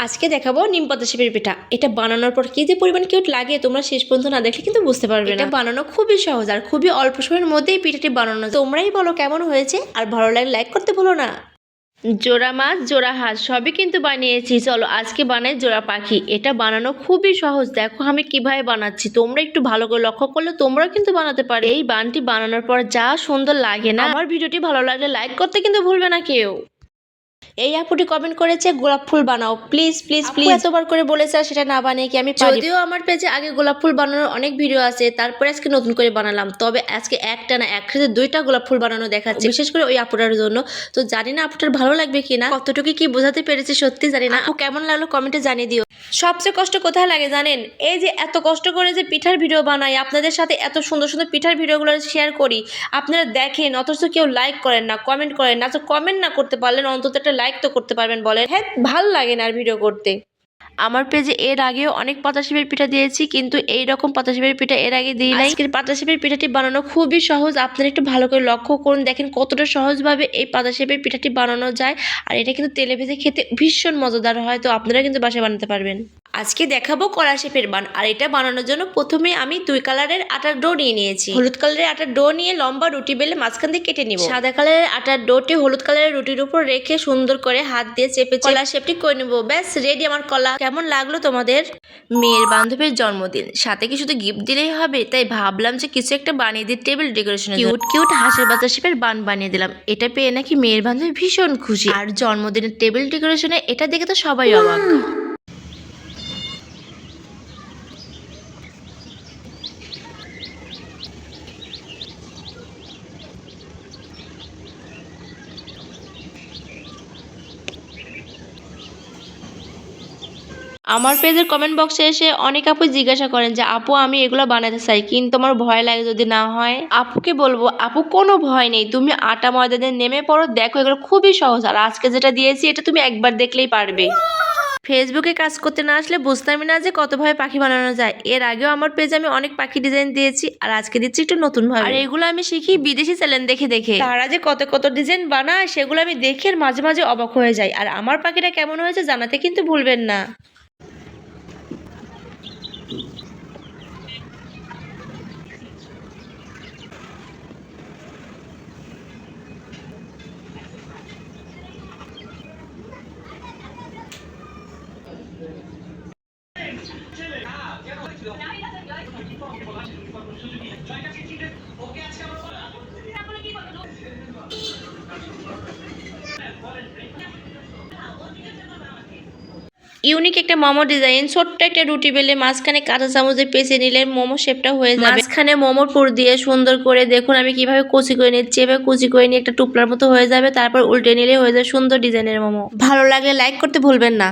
আজকে দেখাবো নিম পাতা শেপের পিঠা। এটা বানানোর পর কি যে পরিমাণ কিউট লাগে তোমরা শেষ পর্যন্ত না দেখলে কিন্তু বুঝতে পারবে না। এটা বানানো খুবই সহজ আর খুবই অল্প সময়ের মধ্যেই পিঠাটি বানানো। তোমরাই বলো কেমন হয়েছে, আর ভালো লাগলে লাইক করতে ভুলো না। জোড়া মাছ, জোড়া হাঁস সবই কিন্তু বানিয়েছি। চলো আজকে বানাই জোড়া পাখি। এটা বানানো খুবই সহজ, দেখো আমি কিভাবে বানাচ্ছি। তোমরা একটু ভালো করে লক্ষ্য করলে তোমরাও কিন্তু বানাতে পারো। এই বানটি বানানোর পর যা সুন্দর লাগে না। আমার ভিডিওটি ভালো লাগলে লাইক করতে কিন্তু ভুলবে না কেউ। এই আপুটি কমেন্ট করেছে গোলাপ ফুল বানাও প্লিজ প্লিজ প্লিজ। এতবার করে বলেছে আর সেটা না বানিয়ে কি আমি পারি? যদিও আমার পেজে আগে গোলাপ ফুল বানানোর অনেক ভিডিও আছে, তারপরে আজকে নতুন করে বানালাম। তবে আজকে একটা না একসাথে দুইটা গোলাপ ফুল বানানো দেখাচ্ছে, বিশেষ করে ওই আপুটার জন্য। তো জানি না আপুটার ভালো লাগবে কিনা, কতটুকু কি বোঝাতে পেরেছি সত্যি জানি না। আপু কেমন লাগলো কমেন্টে জানিয়ে দিও। সবচেয়ে কষ্ট কোথায় লাগে জানেন? এই যে এত কষ্ট করে যে পিঠার ভিডিও বানাই, আপনাদের সাথে এত সুন্দর সুন্দর পিঠার ভিডিওগুলো শেয়ার করি, আপনারা দেখেন অথচ কেউ লাইক করেন না, কমেন্ট করেন না। তো কমেন্ট না করতে পারলেন অন্তত একটা লাইক তো করতে পারবেন বলেন। হ্যাঁ, ভাল লাগে না আর ভিডিও করতে। আমার পেজে এর আগেও অনেক পাতাশেপের পিঠা দিয়েছি, কিন্তু এইরকম পাতাশেপের পিঠা এর আগে দিই নাই। আজকের পাতাশেপের পিঠাটি বানানো খুবই সহজ, আপনারা একটু ভালো করে লক্ষ্য করুন, দেখেন কতটা সহজভাবে এই পাতাশেপের পিঠাটি বানানো যায়। আর এটা কিন্তু তেলে ভেজে খেতে ভীষণ মজাদার হয়, তো আপনারা কিন্তু বাসায় বানাতে পারবেন। আজকে দেখাবো কলা শেপের বান। আর এটা বানানোর জন্য প্রথমে আমি 2 কালারের আটার ডো নিয়ে নিয়েছি। হলুদ কালারের আটার ডো নিয়ে লম্বা রুটি বেলে মাঝখান দিয়ে কেটে নিব। সাদা কালারের আটার ডোটি হলুদ কালারের রুটির উপর রেখে সুন্দর করে হাত দিয়ে চেপে কলা শেপটি করে নেবো। ব্যাস রেডি আমার কলা। কেমন লাগলো তোমাদের? মেয়ের বান্ধবীর জন্মদিন, সাথে কি শুধু গিফট দিলেই হবে? তাই ভাবলাম যে কিছু একটা বানিয়ে দিই টেবিল ডেকোরেশন। কিউট কিউট হাঁসের বাচ্চা শেপের বান বানিয়ে দিলাম। এটা পেয়ে নাকি মেয়ের বান্ধবী ভীষণ খুশি। আর জন্মদিনের টেবিল ডেকোরেশনে এটা দেখে তো সবাই অবাক। আমার পেজের কমেন্ট বক্সে এসে অনেক আপু জিজ্ঞাসা করেন যে আপু আমি এগুলো বানাতে চাই, কিন্তু আমার ভয় লাগে যদি না হয়। আপুকে বলবো আপু কোনো ভয় নেই, তুমি আটা ময়দা দিয়ে নেমে পড়ো, দেখো এগুলো খুবই সহজ। আর আজকে যেটা দিয়েছি এটা তুমি একবার দেখলেই পারবে। ফেসবুকে কাজ করতে না আসলে বুঝতামই না যে কতভাবে পাখি বানানো যায়। এর আগেও আমার পেজে আমি অনেক পাখি ডিজাইন দিয়েছি, আর আজকে দিচ্ছি একটু নতুন ভাবে। আর এগুলো আমি শিখি বিদেশি চ্যানেল দেখে দেখে। তারা যে কত কত ডিজাইন বানায় সেগুলো আমি দেখে মাঝে মাঝে অবাক হয়ে যাই। আর আমার পাখিটা কেমন হয়েছে জানাতে কিন্তু ভুলবেন না। ইউনিক একটা মোমো ডিজাইন, ছোট্ট একটা রুটি বেলে মাঝখানে কাঁচা চামচ দিয়ে পেঁচে নিলে মোমো শেপটা হয়ে যাবে। মাঝখানে মোমোর পুর দিয়ে সুন্দর করে দেখুন আমি কিভাবে কুচি করে নিচ্ছি। এভাবে কুচি করে নিয়ে একটা টুকরার মতো হয়ে যাবে, তারপর উল্টে নিলে হয়ে যাবে সুন্দর ডিজাইনের মোমো। ভালো লাগলে লাইক করতে ভুলবেন না।